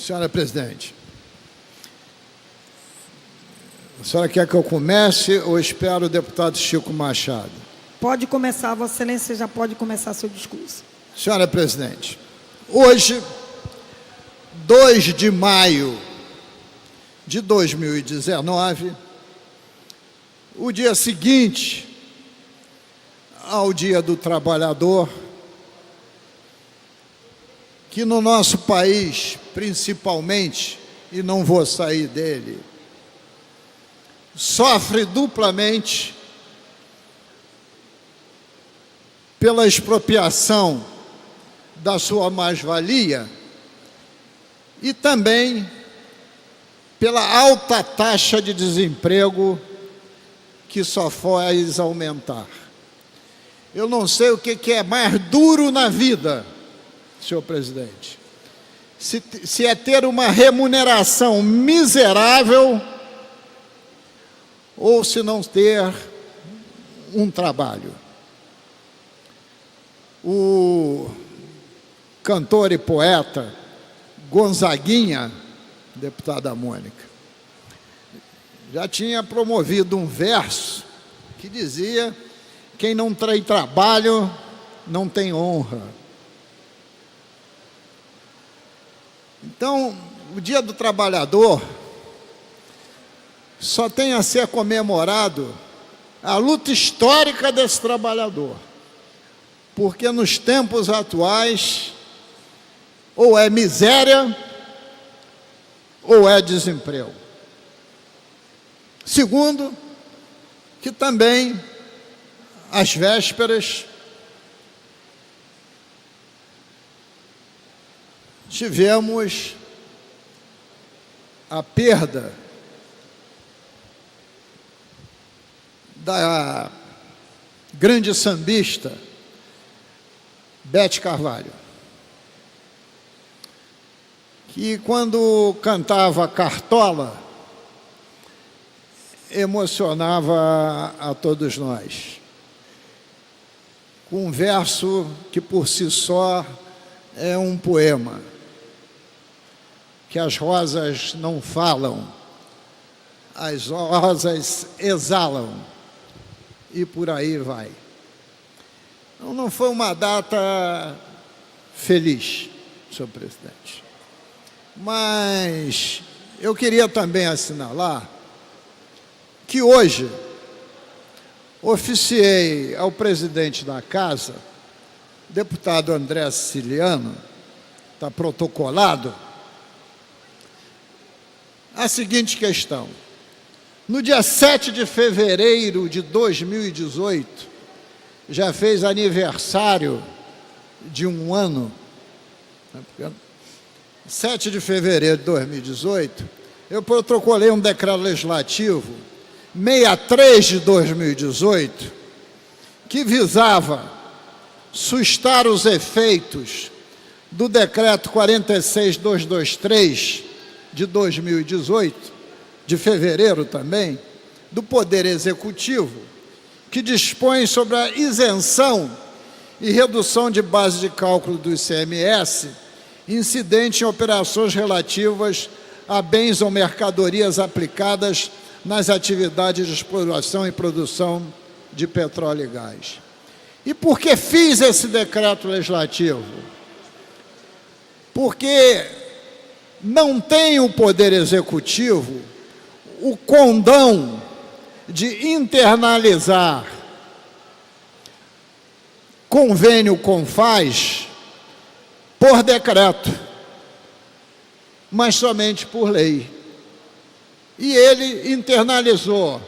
Senhora presidente, a senhora quer que eu comece ou espero o deputado Chico Machado? Pode começar, Vossa Excelência já pode começar seu discurso. Senhora presidente, hoje, 2 de maio de 2019, o dia seguinte ao Dia do Trabalhador, que no nosso país, principalmente, e não vou sair dele, sofre duplamente pela expropriação da sua mais-valia e também pela alta taxa de desemprego que só faz aumentar. Eu não sei o que é mais duro na vida, senhor presidente, se é ter uma remuneração miserável ou se não ter um trabalho. O cantor e poeta Gonzaguinha, deputada Mônica, já tinha promovido um verso que dizia: quem não tem trabalho não tem honra. Então, o Dia do Trabalhador só tem a ser comemorado a luta histórica desse trabalhador, porque nos tempos atuais ou é miséria ou é desemprego. Segundo, que também às vésperas tivemos a perda da grande sambista Bete Carvalho, que quando cantava Cartola, emocionava a todos nós, com um verso que por si só é um poema, que as rosas não falam, as rosas exalam, e por aí vai. Então, não foi uma data feliz, senhor presidente, mas eu queria também assinalar que hoje oficiei ao presidente da Casa, deputado André Siciliano, está protocolado, a seguinte questão. No dia 7 de fevereiro de 2018, já fez aniversário de um ano, 7 de fevereiro de 2018, eu protocolei um decreto legislativo 63 de 2018, que visava sustar os efeitos do decreto 46223 de 2018, de fevereiro também, do Poder Executivo, que dispõe sobre a isenção e redução de base de cálculo do ICMS incidente em operações relativas a bens ou mercadorias aplicadas nas atividades de exploração e produção de petróleo e gás. E por que fiz esse decreto legislativo? Porque não tem o Poder Executivo o condão de internalizar convênio com FAS por decreto, mas somente por lei. E ele internalizou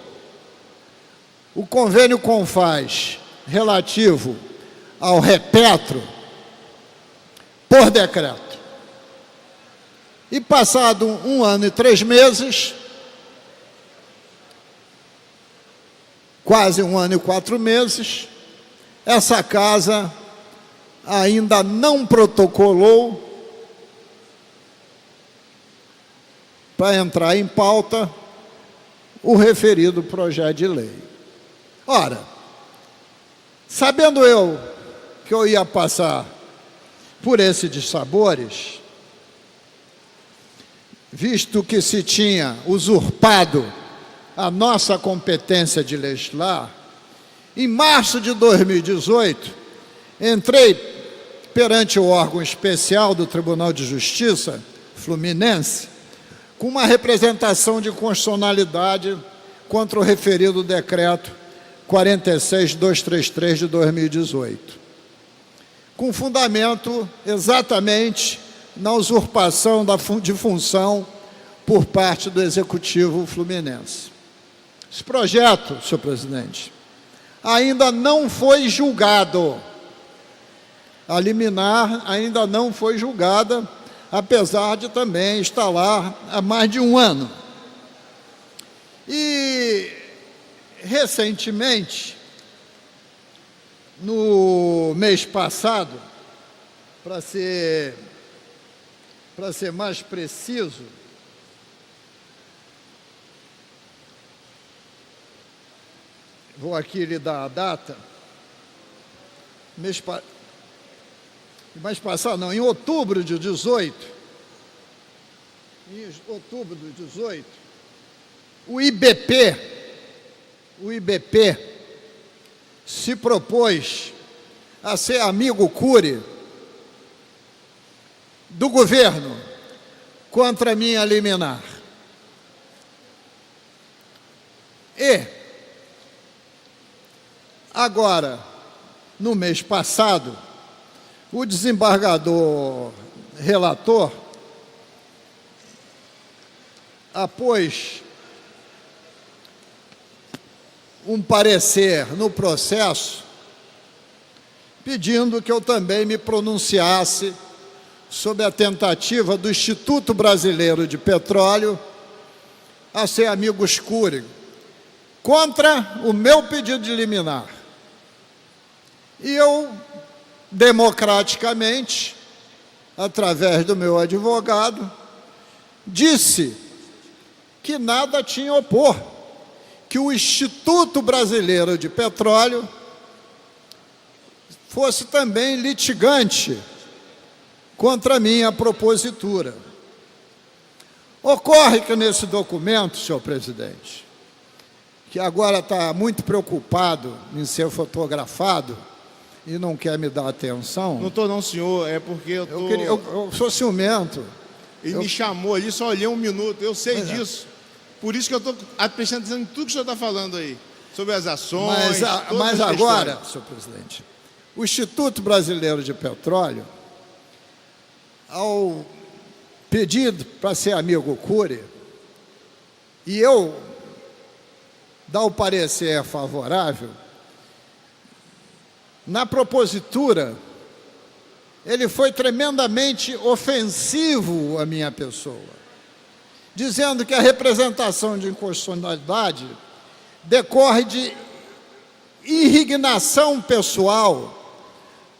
o convênio com FAS relativo ao Repetro por decreto. E passado 1 ano e 3 meses, quase 1 ano e 4 meses, essa casa ainda não protocolou para entrar em pauta o referido projeto de lei. Ora, sabendo eu que eu ia passar por esses dissabores, visto que se tinha usurpado a nossa competência de legislar, em março de 2018, entrei perante o órgão especial do Tribunal de Justiça Fluminense com uma representação de constitucionalidade contra o referido decreto 46.233 de 2018, com fundamento exatamente na usurpação de função por parte do Executivo Fluminense. Esse projeto, senhor presidente, ainda não foi julgado. A liminar ainda não foi julgada, apesar de também estar lá há mais de um ano. E, recentemente, no mês passado, para ser mais preciso, vou aqui lhe dar a data, mês passado, não, em outubro de 18, o IBP se propôs a ser amigo cure do governo contra a minha liminar. E, agora, no mês passado, o desembargador relator apôs um parecer no processo pedindo que eu também me pronunciasse sobre a tentativa do Instituto Brasileiro de Petróleo a ser amigos cure contra o meu pedido de liminar. E eu, democraticamente, através do meu advogado, disse que nada tinha a opor, que o Instituto Brasileiro de Petróleo fosse também litigante contra a minha propositura. Ocorre que nesse documento, senhor presidente, que agora está muito preocupado em ser fotografado e não quer me dar atenção. Não estou não, senhor, é porque eu sou ciumento. Ele me chamou ali, só olhei um minuto, eu sei disso. Por isso que eu estou prestando atenção em tudo que o senhor está falando aí, sobre as ações, mas agora, senhor presidente, o Instituto Brasileiro de Petróleo, ao pedido para ser amigo cure, e eu dar o parecer favorável, na propositura, ele foi tremendamente ofensivo à minha pessoa, dizendo que a representação de inconstitucionalidade decorre de indignação pessoal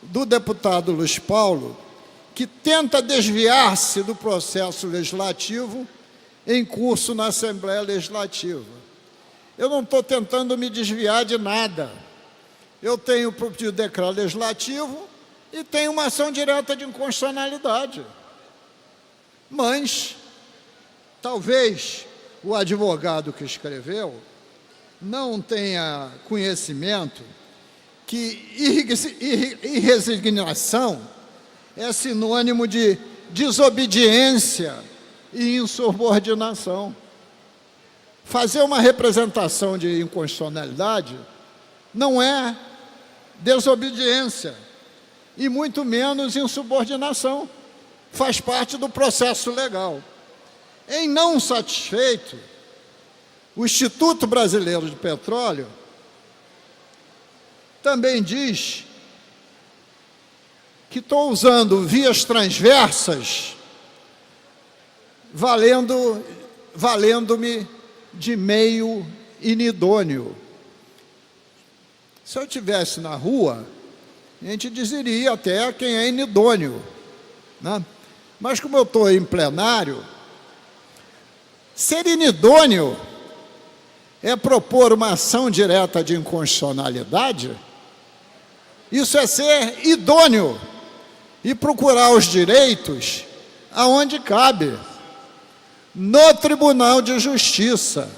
do deputado Luiz Paulo, que tenta desviar-se do processo legislativo em curso na Assembleia Legislativa. Eu não estou tentando me desviar de nada. Eu tenho o pedido de decreto legislativo e tenho uma ação direta de inconstitucionalidade. Mas, talvez, o advogado que escreveu não tenha conhecimento que irresignação é sinônimo de desobediência e insubordinação. Fazer uma representação de inconstitucionalidade não é desobediência e muito menos insubordinação. Faz parte do processo legal. Em não satisfeito, o Instituto Brasileiro de Petróleo também diz que estou usando vias transversas, valendo-me de meio inidôneo. Se eu estivesse na rua, a gente dizeria até quem é inidôneo, né? Mas como eu estou em plenário, ser inidôneo é propor uma ação direta de inconstitucionalidade. Isso é ser idôneo e procurar os direitos aonde cabe. no Tribunal de Justiça.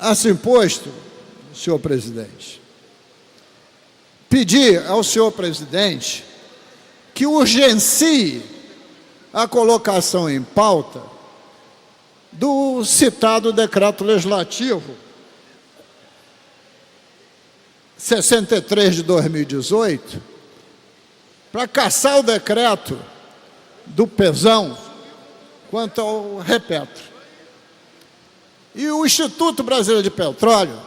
Assim posto, senhor presidente, pedir ao senhor presidente que urgencie a colocação em pauta do citado decreto legislativo 63 de 2018, para cassar o decreto do Pezão quanto ao Repetro. E o Instituto Brasileiro de Petróleo,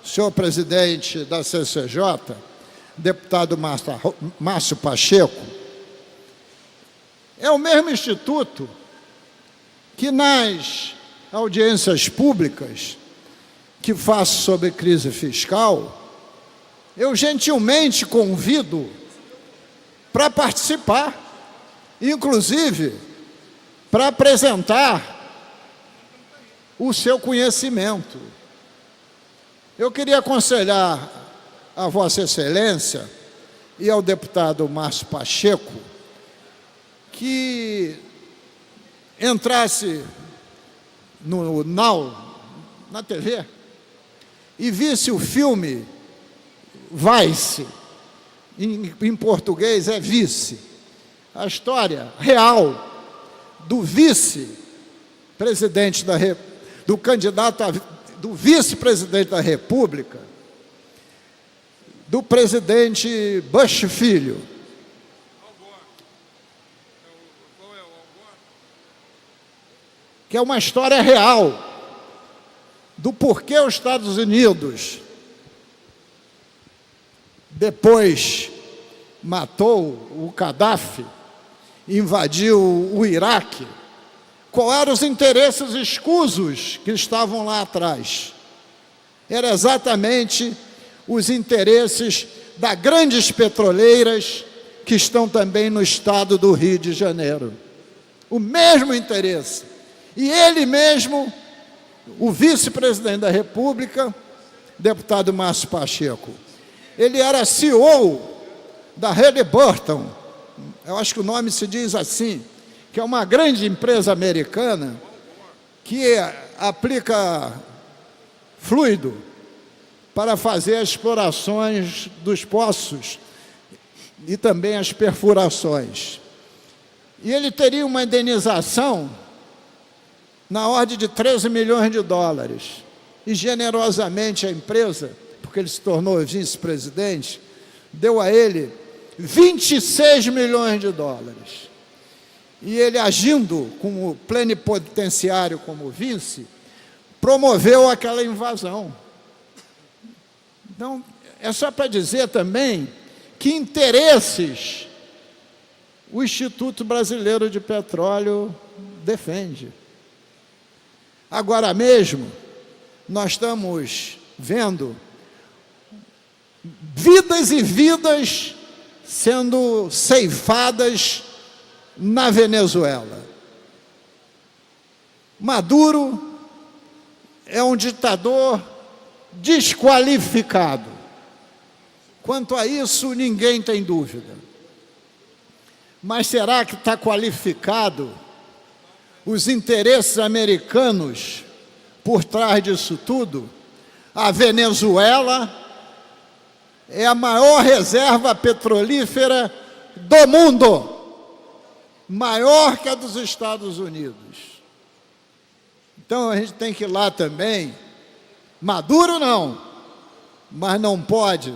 senhor presidente da CCJ, deputado Márcio Pacheco, é o mesmo instituto que nas audiências públicas que faço sobre crise fiscal, eu gentilmente convido para participar, inclusive para apresentar o seu conhecimento. Eu queria aconselhar a Vossa Excelência e ao deputado Márcio Pacheco que entrasse no Now, na TV, e visse o filme Vice, em português é Vice, a história real do vice-presidente do candidato do vice-presidente da República, do presidente Bush Filho. Que é uma história real do porquê os Estados Unidos, depois matou o Gaddafi, invadiu o Iraque, quais eram os interesses escusos que estavam lá atrás. Eram exatamente os interesses das grandes petroleiras que estão também no estado do Rio de Janeiro. O mesmo interesse. E ele mesmo, o vice-presidente da República, deputado Márcio Pacheco, ele era CEO da Halliburton, eu acho que o nome se diz assim, que é uma grande empresa americana que aplica fluido para fazer as explorações dos poços e também as perfurações. E ele teria uma indenização na ordem de 13 milhões de dólares. E generosamente a empresa, porque ele se tornou vice-presidente, deu a ele 26 milhões de dólares. E ele, agindo como plenipotenciário, como vice, promoveu aquela invasão. Então, é só para dizer também que interesses o Instituto Brasileiro de Petróleo defende. Agora mesmo, nós estamos vendo vidas e vidas sendo ceifadas na Venezuela. Maduro é um ditador desqualificado. Quanto a isso, ninguém tem dúvida. Mas será que está qualificado os interesses americanos por trás disso tudo? A Venezuela é a maior reserva petrolífera do mundo, maior que a dos Estados Unidos. Então a gente tem que ir lá também. Maduro não, mas não pode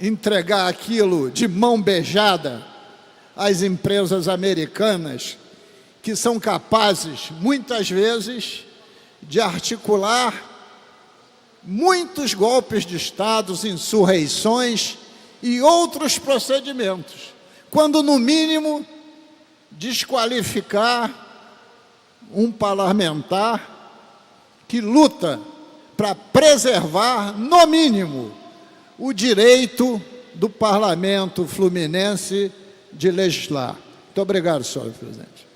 entregar aquilo de mão beijada às empresas americanas, que são capazes, muitas vezes, de articular muitos golpes de Estado, insurreições e outros procedimentos, quando, no mínimo, desqualificar um parlamentar que luta para preservar, no mínimo, o direito do parlamento fluminense de legislar. Muito obrigado, senhor presidente.